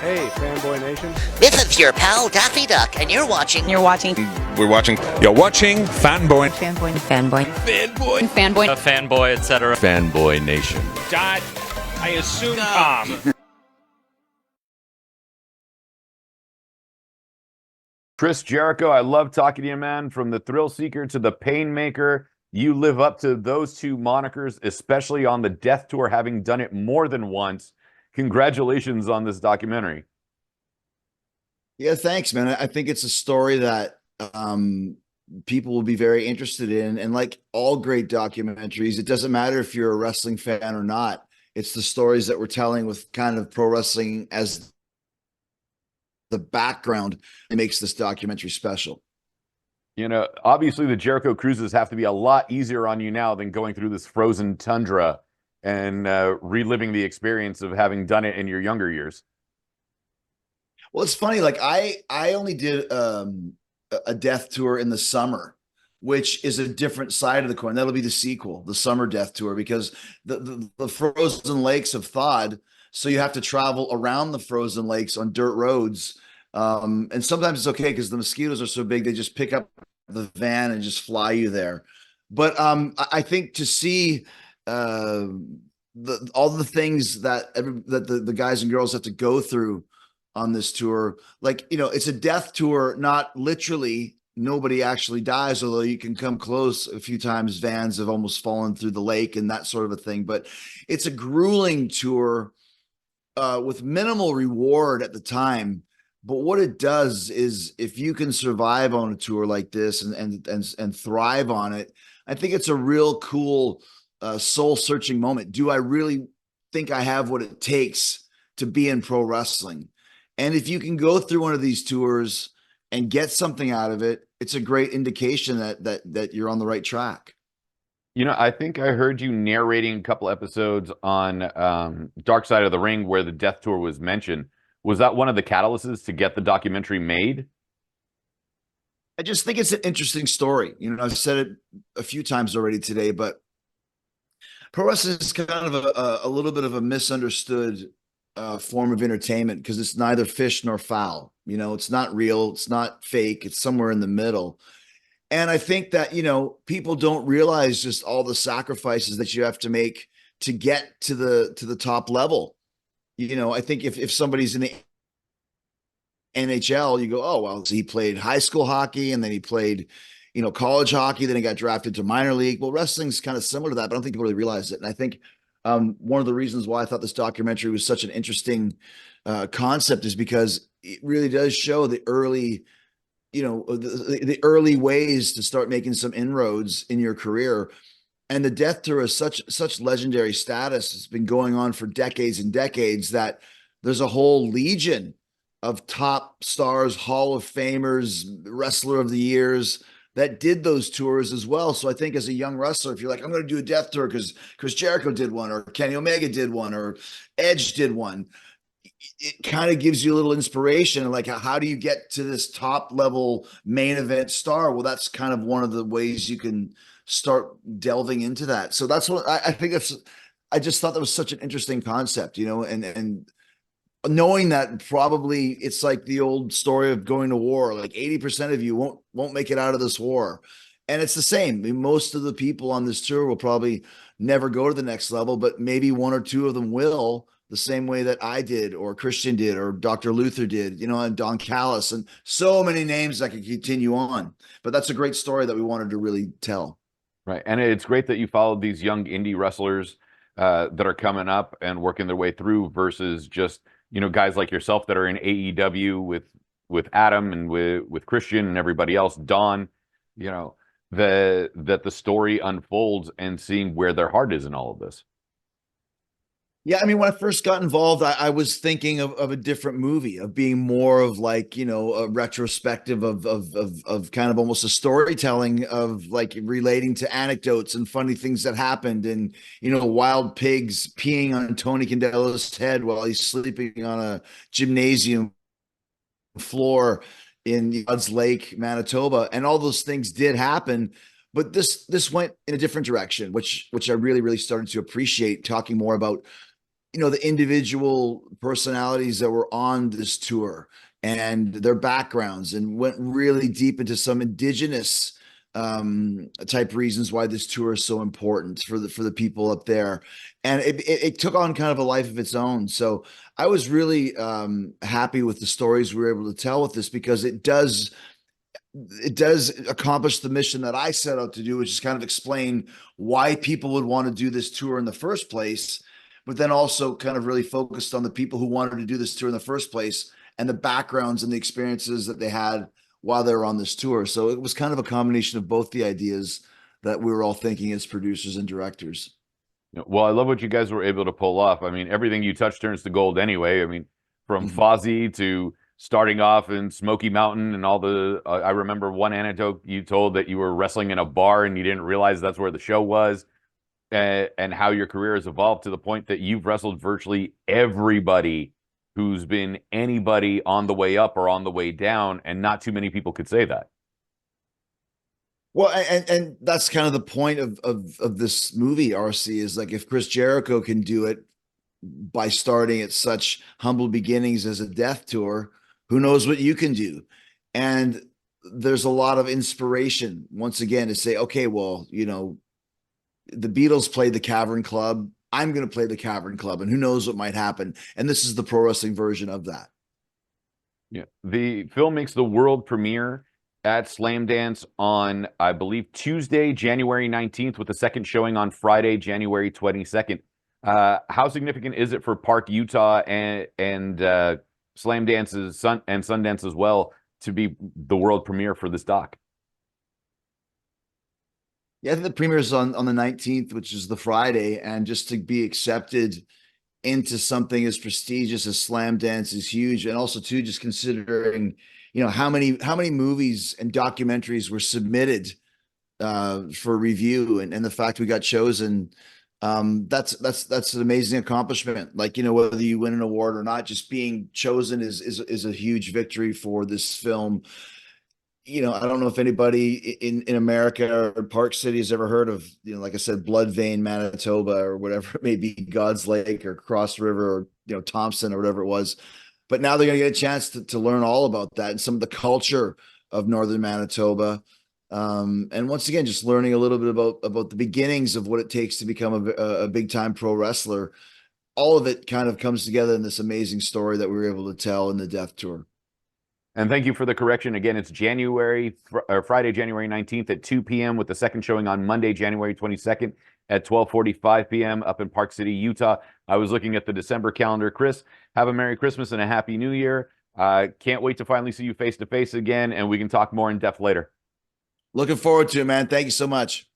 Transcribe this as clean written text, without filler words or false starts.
Hey, Fanboy Nation. This is your pal Daffy Duck, and you're watching. We're watching You're watching Fanboy. Fanboy, A fanboy, etc. Fanboy Nation. I assume Tom. Chris Jericho, I love talking to you, man. From the thrill seeker to the pain maker, you live up to those two monikers, especially on the Death Tour, having done it more than once. Congratulations on this documentary. Yeah, thanks, man. I think it's a story that people will be very interested in. And like all great documentaries, it doesn't matter if you're a wrestling fan or not. It's the stories that we're telling with kind of pro wrestling as the background that makes this documentary special. You know, obviously the Jericho cruises have to be a lot easier on you now than going through this frozen tundra and reliving the experience of having done it in your younger years. Well, it's funny. Like I only did a death tour in the summer, which is a different side of the coin. That'll be the sequel, the summer death tour, because the frozen lakes have thawed. So you have to travel around the frozen lakes on dirt roads. And sometimes it's okay because the mosquitoes are so big, they just pick up the van and just fly you there. But I think to see all the things that the guys and girls have to go through on this tour, like, you know, it's a death tour, not literally. Nobody actually dies, although you can come close a few times. Vans have almost fallen through the lake and that sort of a thing. But it's a grueling tour with minimal reward at the time. But what it does is, if you can survive on a tour like this and thrive on it, I think it's a real cool soul searching moment. Do I really think I have what it takes to be in pro wrestling? And if you can go through one of these tours and get something out of it, it's a great indication that you're on the right track. You know, I think I heard you narrating a couple episodes on Dark Side of the Ring where the Death Tour was mentioned. Was that one of the catalysts to get the documentary made? I just think it's an interesting story. You know, I've said it a few times already today, but pro wrestling is kind of a little bit of a misunderstood form of entertainment because it's neither fish nor fowl. You know, it's not real, it's not fake, it's somewhere in the middle. And I think that, you know, people don't realize just all the sacrifices that you have to make to get to the top level. You know, I think if somebody's in the NHL, you go, oh, well, so he played high school hockey and then he played, you know, college hockey, then he got drafted to minor league. Well, wrestling's kind of similar to that, but I don't think people really realize it. And I think one of the reasons why I thought this documentary was such an interesting concept is because it really does show the early, you know, the early ways to start making some inroads in your career. And the Death Tour is such legendary status. It's been going on for decades and decades that there's a whole legion of top stars, Hall of Famers, Wrestler of the Years that did those tours as well. So I think as a young wrestler, if you're like, I'm going to do a death tour because Chris Jericho did one, or Kenny Omega did one, or Edge did one, it kind of gives you a little inspiration. Like, how do you get to this top level main event star? Well, that's kind of one of the ways you can start delving into that. So that's what I think I just thought that was such an interesting concept, you know, and knowing that probably it's like the old story of going to war, like 80% of you won't make it out of this war. And it's the same. I mean, most of the people on this tour will probably never go to the next level, but maybe one or two of them will, the same way that I did, or Christian did, or Dr. Luther did, you know, and Don Callis, and so many names that could continue on. But that's a great story that we wanted to really tell. Right. And it's great that you followed these young indie wrestlers that are coming up and working their way through versus just, you know, guys like yourself that are in AEW with Adam and with Christian and everybody else, Don, you know, that the story unfolds and seeing where their heart is in all of this. Yeah, I mean, when I first got involved, I was thinking of a different movie, of being more of like, you know, a retrospective of kind of almost a storytelling of like relating to anecdotes and funny things that happened, and, you know, wild pigs peeing on Tony Candelo's head while he's sleeping on a gymnasium floor in God's Lake, Manitoba, and all those things did happen. But this went in a different direction, which I really started to appreciate, talking more about the individual personalities that were on this tour and their backgrounds, and went really deep into some indigenous type reasons why this tour is so important for the people up there. And it took on kind of a life of its own. So I was really happy with the stories we were able to tell with this, because it does accomplish the mission that I set out to do, which is kind of explain why people would want to do this tour in the first place, but then also kind of really focused on the people who wanted to do this tour in the first place and the backgrounds and the experiences that they had while they were on this tour. So it was kind of a combination of both the ideas that we were all thinking as producers and directors. Well, I love what you guys were able to pull off. I mean, everything you touch turns to gold anyway. I mean, from Fozzy to starting off in Smoky Mountain and all the, I remember one anecdote you told that you were wrestling in a bar and you didn't realize that's where the show was, and how your career has evolved to the point that you've wrestled virtually everybody who's been anybody on the way up or on the way down, and not too many people could say that. Well, and that's kind of the point of this movie, RC, is like, if Chris Jericho can do it by starting at such humble beginnings as a death tour, who knows what you can do? And there's a lot of inspiration, once again, to say, okay, well, the Beatles played the Cavern Club. I'm going to play the Cavern Club, and who knows what might happen. And this is the pro wrestling version of that. Yeah. The film makes the world premiere at Slamdance on, I believe, Tuesday, January 19th, with the second showing on Friday, January 22nd. How significant is it for Park, Utah, and Slamdance's and Sundance as well to be the world premiere for this doc? Yeah, I think the premiere is on the 19th, which is the Friday, and just to be accepted into something as prestigious as Slamdance is huge. And also too, just considering, how many movies and documentaries were submitted for review, and the fact we got chosen, that's an amazing accomplishment. Like, whether you win an award or not, just being chosen is a huge victory for this film. I don't know if anybody in America or Park City has ever heard of, like I said, Blood Vein, Manitoba, or whatever it may be, God's Lake or Cross River, or, Thompson or whatever it was. But now they're going to get a chance to learn all about that and some of the culture of Northern Manitoba. And once again, just learning a little bit about the beginnings of what it takes to become a big time pro wrestler. All of it kind of comes together in this amazing story that we were able to tell in the Death Tour. And thank you for the correction. Again, it's Friday, January 19th at 2 p.m. with the second showing on Monday, January 22nd at 12:45 p.m. up in Park City, Utah. I was looking at the December calendar. Chris, have a Merry Christmas and a Happy New Year. Can't wait to finally see you face to face again, and we can talk more in depth later. Looking forward to it, man. Thank you so much.